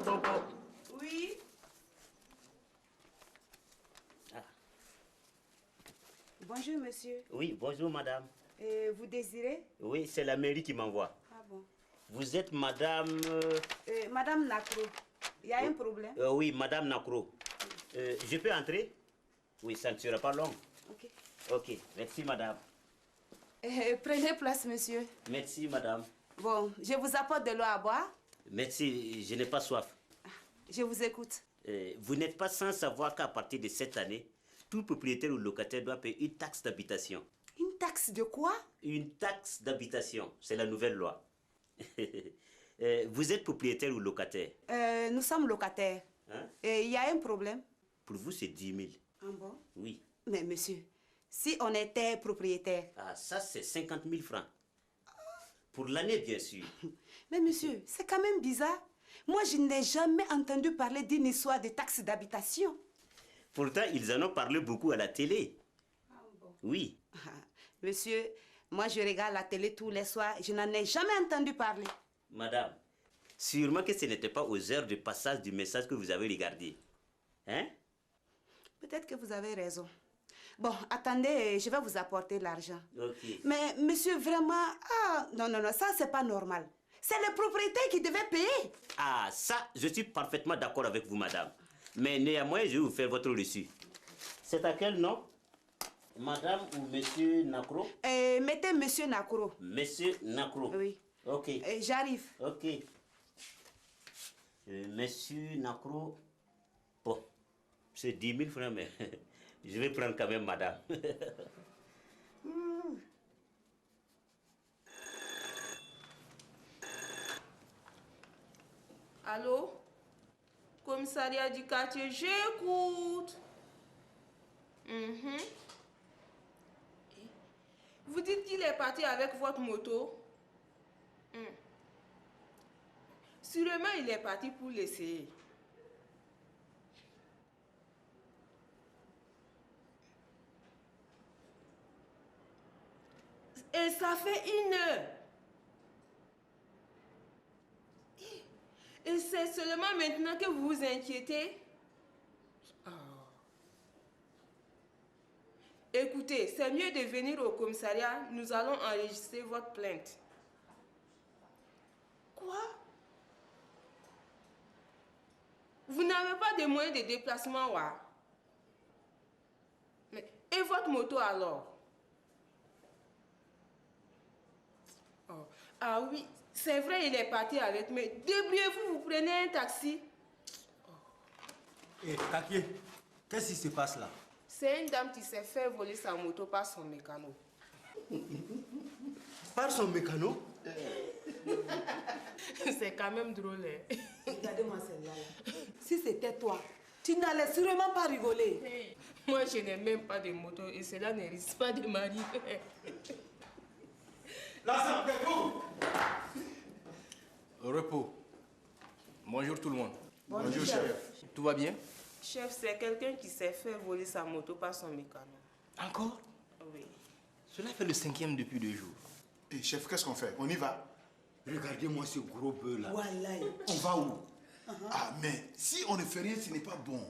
Popo. Oui. Ah. Bonjour, monsieur. Oui, bonjour, madame. Vous désirez? Oui, c'est la mairie qui m'envoie. Ah bon. Vous êtes madame... Madame Nakro. Il y a un problème? Oui, madame Nakro. Je peux entrer? Oui, ça ne sera pas long. Ok. Ok, merci, madame. Prenez place, monsieur. Merci, madame. Bon, je vous apporte de l'eau à boire. Merci, je n'ai pas soif. Je vous écoute. Vous n'êtes pas sans savoir qu'à partir de cette année, tout propriétaire ou locataire doit payer une taxe d'habitation. Une taxe de quoi? Une taxe d'habitation, c'est la nouvelle loi. Vous êtes propriétaire ou locataire? Nous sommes locataires. Hein? Il y a un problème. Pour vous, c'est 10 000. Ah bon? Oui. Mais monsieur, si on était propriétaire... Ah, ça, c'est 50 000 francs. Pour l'année, bien sûr. Mais monsieur, c'est quand même bizarre. Moi, je n'ai jamais entendu parler d'une histoire de taxe d'habitation. Pourtant, ils en ont parlé beaucoup à la télé. Ah bon? Oui. Monsieur, moi, je regarde la télé tous les soirs. Je n'en ai jamais entendu parler. Madame, sûrement que ce n'était pas aux heures de passage du message que vous avez regardé. Hein? Peut-être que vous avez raison. Bon, attendez, je vais vous apporter l'argent. Ok. Mais monsieur, vraiment... Ah, non, ça, c'est pas normal. C'est le propriétaire qui devait payer. Ah, ça, je suis parfaitement d'accord avec vous, madame. Mais néanmoins, je vais vous faire votre reçu. C'est à quel nom? Madame ou monsieur Nakro? Mettez monsieur Nakro. Monsieur Nakro? Oui. Ok. J'arrive. Ok. Monsieur Nakro... Bon, c'est 10 000 francs, mais je vais prendre quand même madame. Allô? Commissariat du quartier, j'écoute. Vous dites qu'il est parti avec votre moto? Sûrement, il est parti pour l'essayer. Et ça fait 1 heure. Et c'est seulement maintenant que vous vous inquiétez? Oh. Écoutez, c'est mieux de venir au commissariat. Nous allons enregistrer votre plainte. Quoi? Vous n'avez pas de moyens de déplacement, wa? Mais, et votre moto alors? Oh. Ah oui, c'est vrai, il est parti avec, mais débrouillez-vous, vous prenez un taxi. Eh, Kaké, qu'est-ce qui se passe là? C'est une dame qui s'est fait voler sa moto par son mécano. Par son mécano? C'est quand même drôle. Hein? Regardez-moi celle-là. Si c'était toi, tu n'allais sûrement pas rigoler. Hey, moi, je n'ai même pas de moto et cela ne risque pas de m'arriver. Là, c'est vous. Repos. Bonjour tout le monde. Bonjour, chef. Tout va bien? Chef, c'est quelqu'un qui s'est fait voler sa moto par son mécano. Encore? Oui. Cela fait le 5e depuis 2 jours. Et chef, qu'est-ce qu'on fait? On y va? Regardez-moi ce gros bœuf là. Wallahi. On va où? Ah, mais si on ne fait rien, ce n'est pas bon.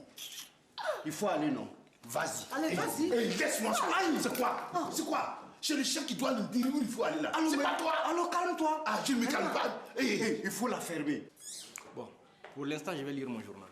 Il faut aller, non? Vas-y. Allez, vas-y. Laisse-moi ça. C'est quoi? C'est quoi? C'est le chef qui doit nous dire où il faut aller là. Alors, C'est pas toi. Alors, calme-toi. Ah, tu ne me calmes pas. Il faut la fermer. Bon, pour l'instant, je vais lire mon journal.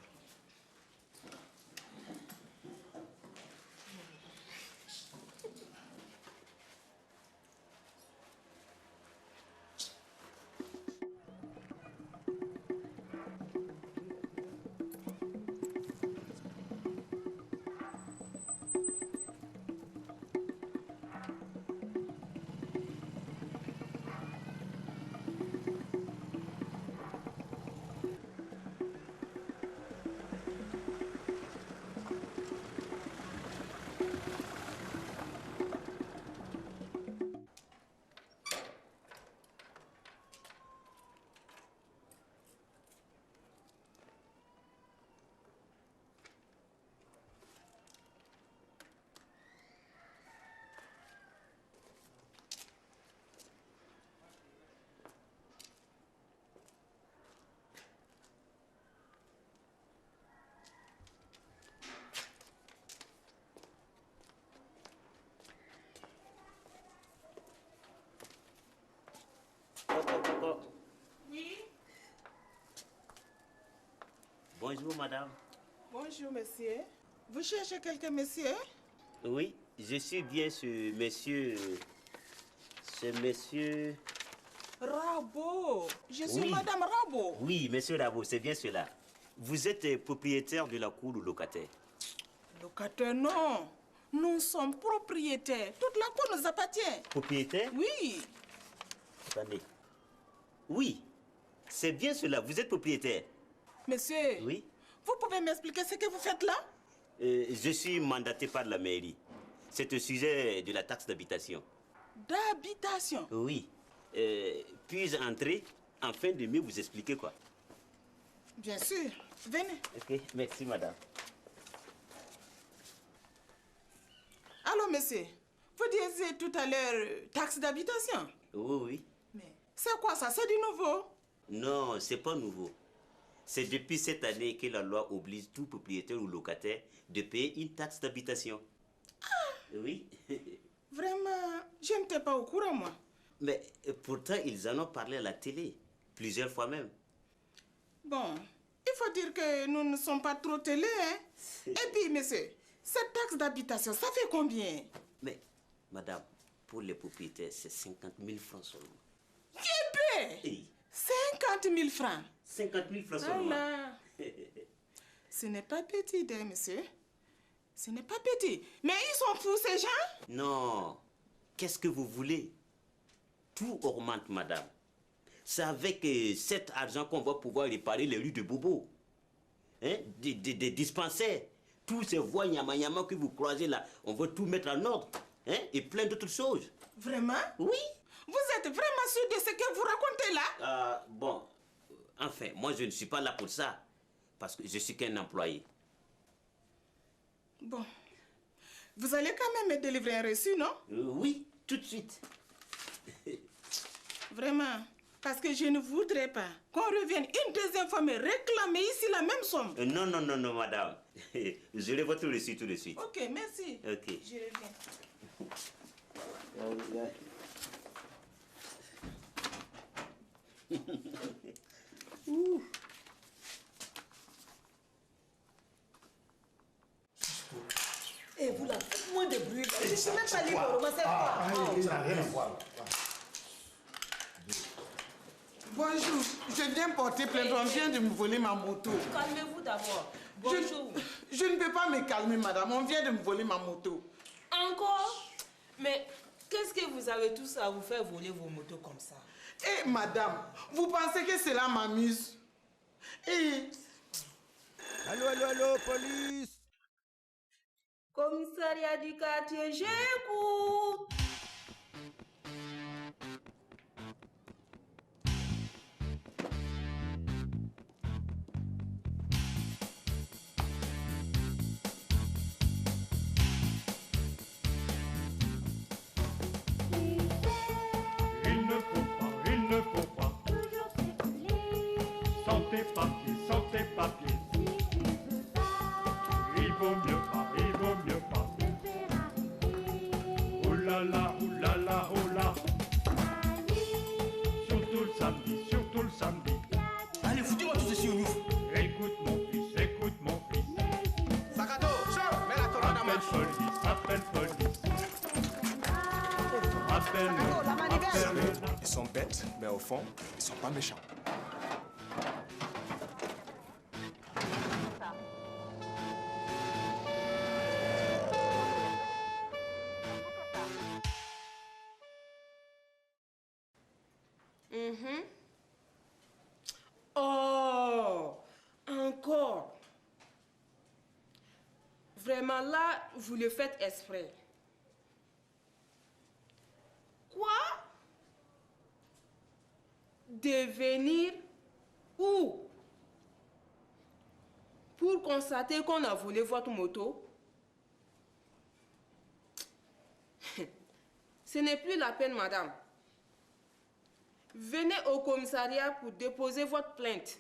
Bonjour, madame. Bonjour, monsieur. Vous cherchez quelqu'un, monsieur? Oui, je suis bien ce monsieur... Ce monsieur... Rabot. Je suis Oui. madame Rabot. Oui, monsieur Rabot, c'est bien cela. Vous êtes propriétaire de la cour ou locataire? Locataire, non. Nous sommes propriétaires. Toute la cour nous appartient. Propriétaire? Oui. Attendez. Oui, c'est bien cela. Vous êtes propriétaire? Monsieur, Oui. vous pouvez m'expliquer ce que vous faites là? Je suis mandaté par la mairie. C'est au sujet de la taxe d'habitation. D'habitation? Oui. Puis-je entrer en fin de mieux vous expliquer quoi? Bien sûr. Venez. Ok, merci madame. Allô, monsieur. Vous disiez tout à l'heure taxe d'habitation? Oui, oui. Mais c'est quoi ça? C'est du nouveau? Non, c'est pas nouveau. C'est depuis cette année que la loi oblige tout propriétaire ou locataire de payer une taxe d'habitation. Oui. Vraiment, je n'étais pas au courant, moi. Mais pourtant, ils en ont parlé à la télé, plusieurs fois même. Bon, il faut dire que nous ne sommes pas trop télé, hein? Et puis, monsieur, cette taxe d'habitation, ça fait combien? Mais, madame, pour les propriétaires, c'est 50 000 francs seulement. Québec! Hey, 50 000 francs. 50 000 francs seulement. Allah. Ce n'est pas petit, hein, monsieur. Ce n'est pas petit. Mais ils sont fous, ces gens? Non. Qu'est-ce que vous voulez? Tout augmente, madame. C'est avec cet argent qu'on va pouvoir réparer les rues de Bobo. Hein? Des dispensaires. Tous ces voies nyama que vous croisez là, on va tout mettre en ordre. Hein? Et plein d'autres choses. Vraiment? Oui. Vous êtes vraiment sûr de ce que vous racontez là? Bon, enfin, moi je ne suis pas là pour ça. Parce que je suis qu'un employé. Bon. Vous allez quand même me délivrer un reçu, non? Oui, tout de suite. Vraiment. Parce que je ne voudrais pas qu'on revienne une deuxième fois me réclamer ici la même somme. Non, non, non, non, madame. Je l'ai votre reçu tout de suite. Ok, merci. Ok. Je reviens. Et vous là, faites moins de bruit. Je ne suis même pas libre, c'est quoi? Ça n'a rien à voir. Bonjour, je viens porter plainte. On vient de me voler ma moto. Calmez-vous d'abord. Bonjour. Je ne peux pas me calmer, madame. On vient de me voler ma moto. Encore? Mais qu'est-ce que vous avez tous à vous faire voler vos motos comme ça? Eh, madame, vous pensez que cela m'amuse? Eh, Allô, allô, allô, police! Commissariat du quartier, j'écoute. Il ne faut pas toujours s'écouler. Sans tes papiers, sans tes papiers. Si tu veux pas, il vaut mieux pas, il vaut mieux pas. Te faire arrêter. Oh là là, oh là là, oh là. Allez, Surtout le samedi, surtout le samedi. Allez, foutez-moi tout ceci au nous. Écoute mon fils, écoute mon fils. Sakato, chaud, mets la colonne en Appelle marche. police, appelle police. Appelle, appelle. Ils sont bêtes, mais au fond, ils sont pas méchants. oh, encore. Vraiment là, vous le faites exprès. Quoi? Devenir où? Pour constater qu'on a volé votre moto? Ce n'est plus la peine, madame. Venez au commissariat pour déposer votre plainte.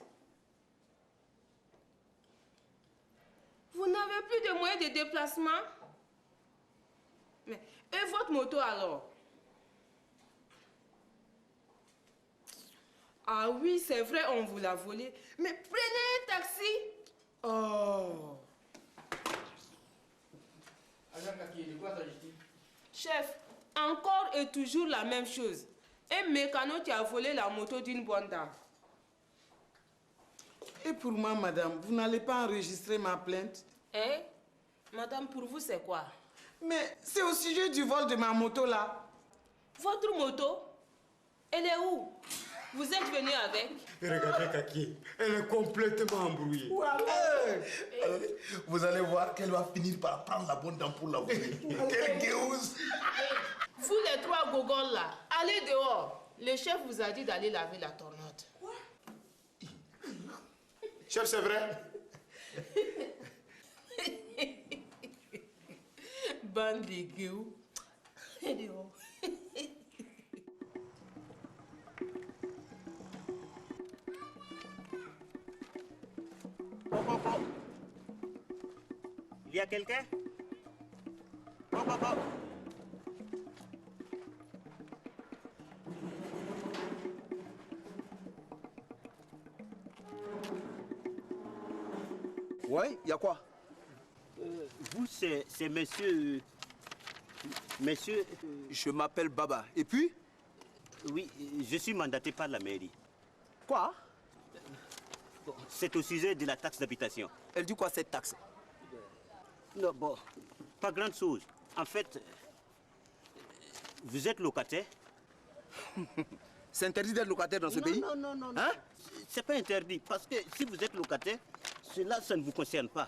Vous n'avez plus de moyens de déplacement? Mais, et votre moto alors? Ah oui, c'est vrai, on vous l'a volé. Mais prenez un taxi. Oh. Chef, encore et toujours la même chose. Un mécano qui a volé la moto d'une bonne dame. Et pour moi, madame, vous n'allez pas enregistrer ma plainte? Hein? Madame, pour vous, c'est quoi? Mais c'est au sujet du vol de ma moto là. Votre moto? Elle est où? Vous êtes venu avec? Regardez Kaki, elle est complètement embrouillée. Vous allez voir qu'elle va finir par prendre la bonne dame pour la voler. Quelle gueuse! Vous les trois gogoles là, allez dehors. Le chef vous a dit d'aller laver la tornade. Chef, c'est vrai? Bande de gueux. Allez dehors. Il y a quelqu'un? Ouais, y a quoi? Vous, c'est monsieur... Monsieur... Je m'appelle Baba. Et puis? Oui, je suis mandaté par la mairie. Quoi? C'est au sujet de la taxe d'habitation. Elle dit quoi cette taxe? Non, bon, pas grande chose. En fait, vous êtes locataire? C'est interdit d'être locataire dans ce pays? Non. Hein? C'est pas interdit, parce que si vous êtes locataire, cela, ça ne vous concerne pas.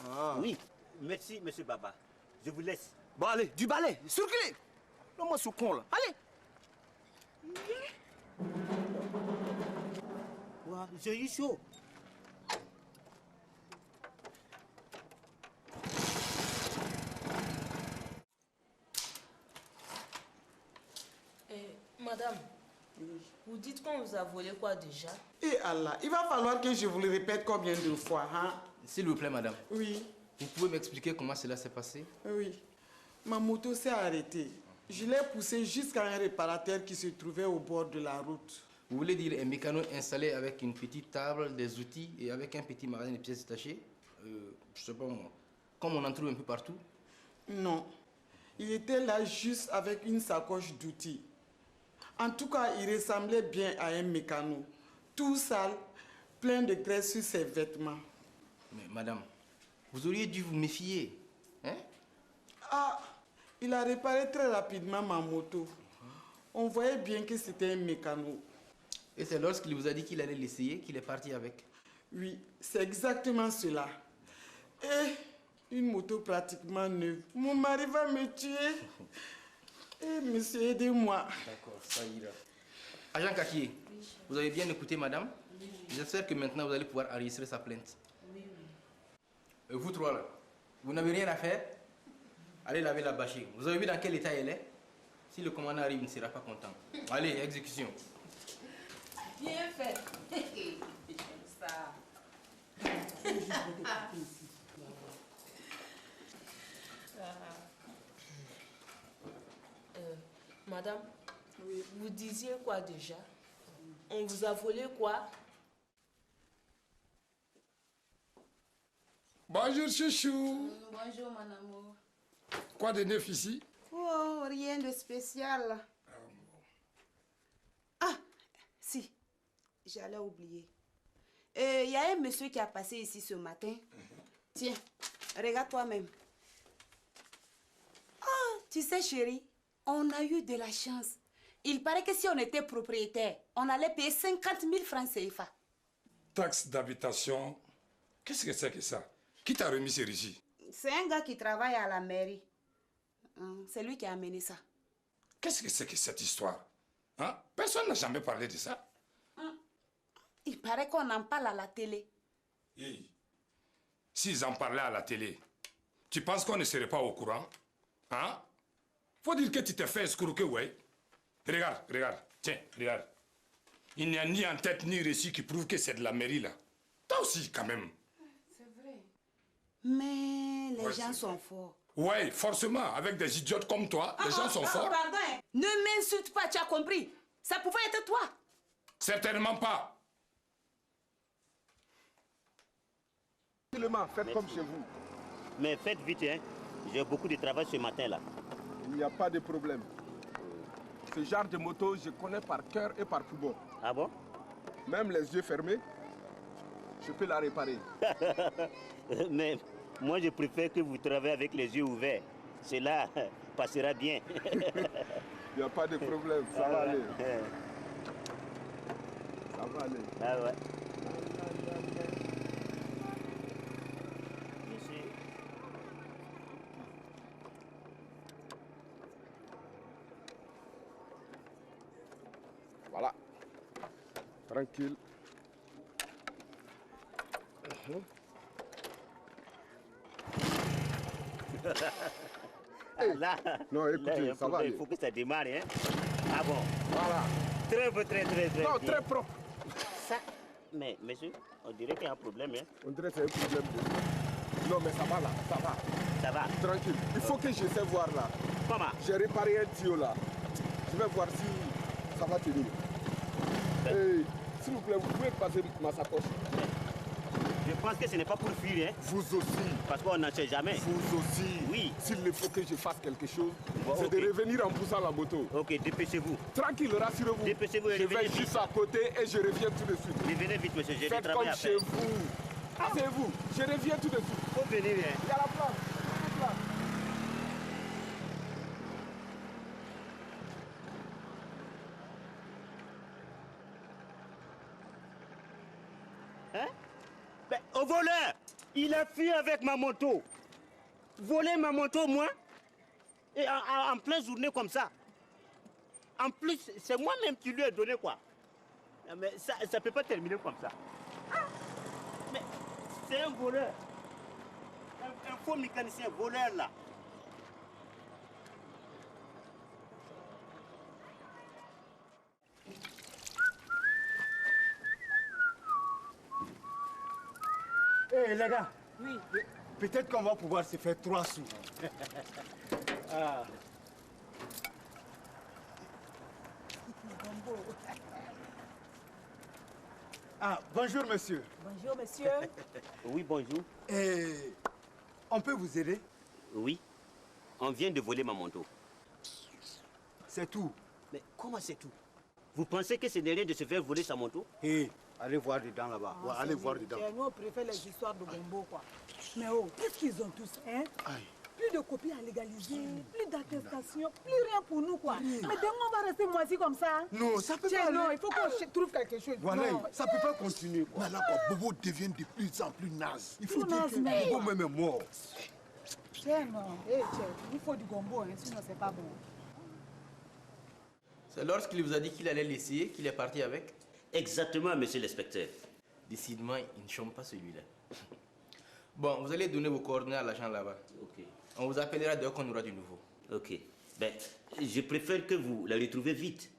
Ah. Oui, merci, monsieur Baba. Je vous laisse. Bon, allez, du balai, circulez! Non, ce con là, allez! Wow, j'ai eu chaud. Madame, vous dites qu'on vous a volé quoi déjà? Et Allah, il va falloir que je vous le répète combien de fois, hein? S'il vous plaît, madame. Oui. Vous pouvez m'expliquer comment cela s'est passé? Oui. Ma moto s'est arrêtée. Je l'ai poussée jusqu'à un réparateur qui se trouvait au bord de la route. Vous voulez dire un mécano installé avec une petite table, des outils et avec un petit magasin de pièces détachées? Je sais pas moi. Comme on en trouve un peu partout? Non. Il était là juste avec une sacoche d'outils. En tout cas, il ressemblait bien à un mécano. Tout sale, plein de graisse sur ses vêtements. Mais madame, vous auriez dû vous méfier. Hein? Ah, il a réparé très rapidement ma moto. On voyait bien que c'était un mécano. Et c'est lorsqu'il vous a dit qu'il allait l'essayer qu'il est parti avec? Oui, c'est exactement cela. Et une moto pratiquement neuve. Mon mari va me tuer. Eh, monsieur, aidez-moi. D'accord, ça ira. Agent Kakié, vous avez bien écouté, madame? J'espère que maintenant vous allez pouvoir enregistrer sa plainte. Et vous trois là, vous n'avez rien à faire? Allez laver la bâchée. Vous avez vu dans quel état elle est? Si le commandant arrive, il ne sera pas content. Allez, exécution. Bien fait. J'aime ça. Madame, vous disiez quoi déjà? On vous a volé quoi? Bonjour chouchou. Bonjour mon amour. Quoi de neuf ici? Oh, rien de spécial. Ah, si, j'allais oublier. Il y a un monsieur qui a passé ici ce matin. Tiens, regarde toi-même. Ah, tu sais chérie, on a eu de la chance. Il paraît que si on était propriétaire, on allait payer 50 000 francs CFA. Taxe d'habitation. Qu'est-ce que c'est que ça? Qui t'a remis ces récits? C'est un gars qui travaille à la mairie. C'est lui qui a amené ça. Qu'est-ce que c'est que cette histoire? Hein? Personne n'a jamais parlé de ça. Il paraît qu'on en parle à la télé. Hey. S'ils en parlaient à la télé, tu penses qu'on ne serait pas au courant? Hein? Faut dire que tu t'es fait escroquer, ouais. Regarde. Tiens, regarde. Il n'y a ni en tête ni récit qui prouve que c'est de la mairie, là. Toi aussi, quand même. C'est vrai. Mais les gens sont forts. Ouais, forcément. Avec des idiotes comme toi, les gens sont forts. Pardon, hein. Ne m'insulte pas, tu as compris? Ça pouvait être toi. Certainement pas. Seulement, faites comme chez vous. Mais faites vite, hein. J'ai beaucoup de travail ce matin-là. Il n'y a pas de problème. Ce genre de moto, je connais par cœur et par poumon. Ah bon? Même les yeux fermés, je peux la réparer. Mais moi, je préfère que vous travaillez avec les yeux ouverts. Cela passera bien. Il n'y a pas de problème, ça va aller. Ça va aller. Ah ouais. Voilà. Tranquille. Là, non, écoutez, là, ça va aller. Il faut que ça démarre, hein. Ah bon? Voilà. Très non, bien. très propre. Ça, mais monsieur, on dirait qu'il y a un problème, hein. On dirait que c'est un problème de... Non, mais ça va là, ça va. Ça va. Tranquille. Il faut que je sais voir là. Comment? J'ai réparé un tuyau là. Je vais voir si ça va tenir. Hey, s'il vous plaît, vous pouvez passer ma sacoche. Je pense que ce n'est pas pour fuir, hein. Vous aussi. Parce qu'on n'en sait jamais. Vous aussi. Oui. S'il faut que je fasse quelque chose, Bon, c'est ok. de revenir en poussant la moto. Ok, dépêchez-vous. Tranquille, rassurez-vous. Dépêchez-vous et Je vais revenez juste vite. à côté et je reviens tout de suite. Revenez vite, monsieur, j'ai du Faites travail comme à chez faire. vous. Asseyez-vous, je reviens tout de suite. Faut venir, hein. Il y a la place. Il y a la place. Hein? Ben, au voleur, il a fui avec ma moto. Voler ma moto, moi, et en pleine journée comme ça. En plus, c'est moi-même qui lui ai donné quoi. Mais ça ne peut pas terminer comme ça. Ah! Mais c'est un voleur. Un faux mécanicien voleur là. Eh les gars, oui. Peut-être qu'on va pouvoir se faire 3 sous. Ah. Ah, bonjour monsieur. Bonjour, monsieur. Oui, bonjour. On peut vous aider? Oui. On vient de voler ma moto. C'est tout. Mais comment c'est tout? Vous pensez que c'est de rien de se faire voler sa moto? Hé, allez voir dedans là-bas. Ouais, allez voir dedans. Nous, on préfère les histoires de Gombo, quoi. Mais oh, qu'est-ce qu'ils ont tous, hein? Aïe. Plus de copies à légaliser, plus d'attestations, plus rien pour nous, quoi. Mais demain, on va rester moisi comme ça. Hein? Non, ça peut Tiens, pas. non, il faut qu'on trouve quelque chose. Voilà, Non. ça peut pas continuer. Quoi. Mais là, quoi, Bobo devient de plus en plus naze. Il faut Plus dire naze, que mais- Bobo même est mort. Tiens, non. Eh, tiens, il faut du Gombo, hein, sinon c'est pas bon. C'est lorsqu'il vous a dit qu'il allait l'essayer qu'il est parti avec? Exactement, monsieur l'inspecteur. Décidément, il ne chôme pas celui-là. Bon, vous allez donner vos coordonnées à l'agent là-bas. Ok. On vous appellera dès qu'on aura du nouveau. Ok. Ben, je préfère que vous la retrouvez vite.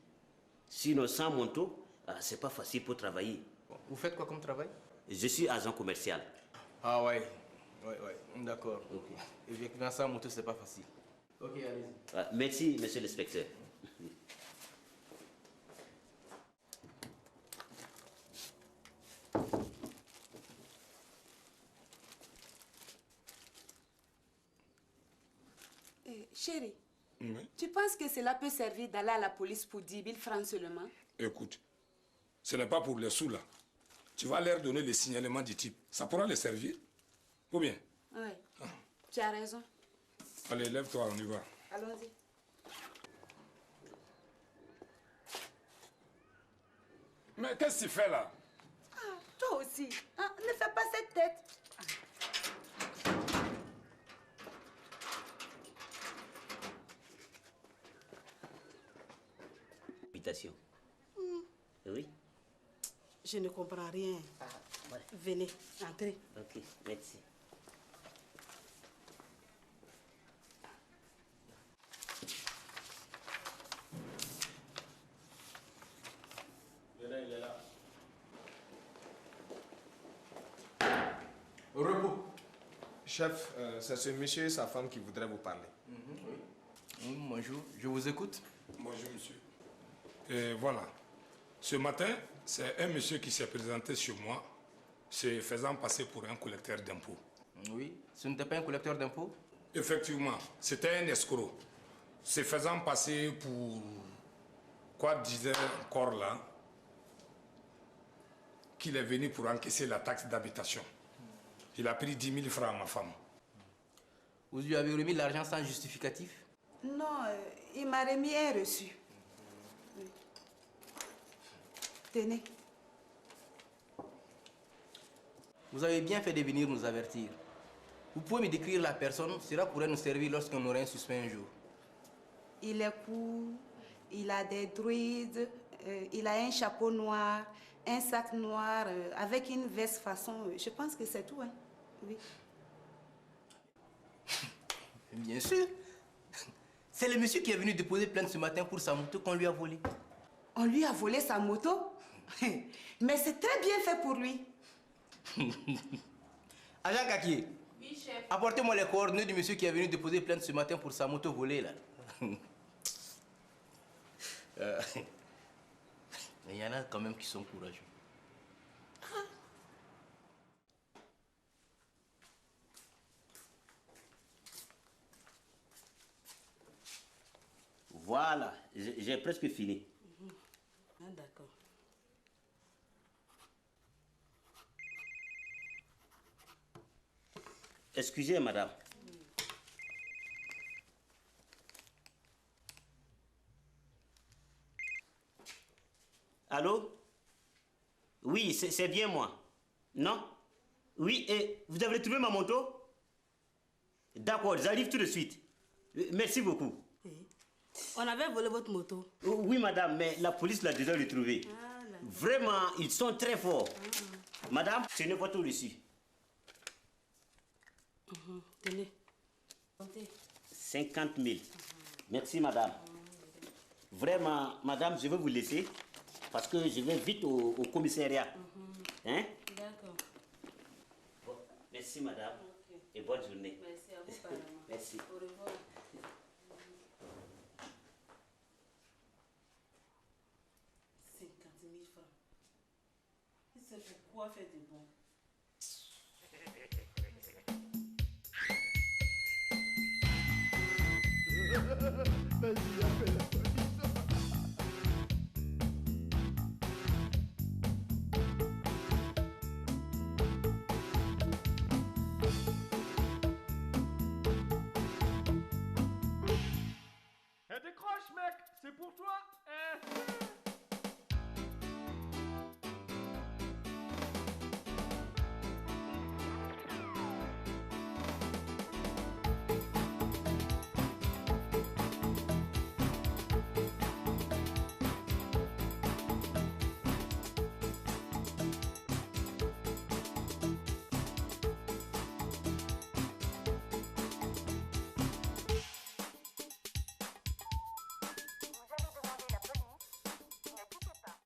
Sinon, sans moto, c'est pas facile pour travailler. Bon, vous faites quoi comme travail? Je suis agent commercial. Ah ouais, d'accord. Ok. Effectivement, sans moto, c'est pas facile. Ok, allez-y. Merci, monsieur l'inspecteur. Chérie, Oui. tu penses que cela peut servir d'aller à la police pour 10 000 francs seulement? Écoute, ce n'est pas pour les sous là. Tu vas leur donner les signalements du type. Ça pourra les servir. Ou bien? Oui, tu as raison. Allez, lève-toi, on y va. Allons-y. Mais qu'est-ce que tu fais là? Ah, toi aussi, hein, ne fais pas cette tête. Habitation. Oui? Je ne comprends rien. Venez, entrez. Ok, merci. Repos. Chef, c'est ce monsieur et sa femme qui voudraient vous parler. Oui, bonjour, je vous écoute. Bonjour, monsieur. Et voilà. Ce matin, c'est un monsieur qui s'est présenté chez moi se faisant passer pour un collecteur d'impôts. Oui, ce n'était pas un collecteur d'impôts? Effectivement, c'était un escroc. Se faisant passer pour... Quoi disait encore là? Qu'il est venu pour encaisser la taxe d'habitation. Il a pris 10 000 francs à ma femme. Vous lui avez remis l'argent sans justificatif? Non, il m'a remis un reçu. Oui. Tenez. Vous avez bien fait de venir nous avertir. Vous pouvez me décrire la personne, cela pourrait nous servir lorsqu'on aurait un suspect un jour. Il est court, il a des druides, il a un chapeau noir, un sac noir, avec une veste façon... je pense que c'est tout, hein. Oui. Bien sûr. C'est le monsieur qui est venu déposer plainte ce matin pour sa moto qu'on lui a volée. On lui a volé sa moto? Mais c'est très bien fait pour lui. Agent Kakié. Oui, chef. Apportez-moi les coordonnées du monsieur qui est venu déposer plainte ce matin pour sa moto volée, là. Mais il y en a quand même qui sont courageux. Voilà, j'ai presque fini. Ah, d'accord. Excusez, madame. Allô? Oui, c'est bien moi. Non? Oui, et vous avez trouvé ma moto? D'accord, j'arrive tout de suite. Merci beaucoup. On avait volé votre moto. Oui, madame, mais la police l'a déjà retrouvée. Vraiment, ils sont très forts. Madame, ce n'est votre reçu. Tenez. 50 000. Merci, madame. Vraiment, madame, je vais vous laisser parce que je vais vite au commissariat. Hein? D'accord. Bon, merci, madame. Et bonne journée. Merci à vous, apparemment. Merci. Au revoir. 50 000 francs. C'est pourquoi faire de bon? Vas-y, appelle la police. Eh, décroche, mec, c'est pour toi. Eh.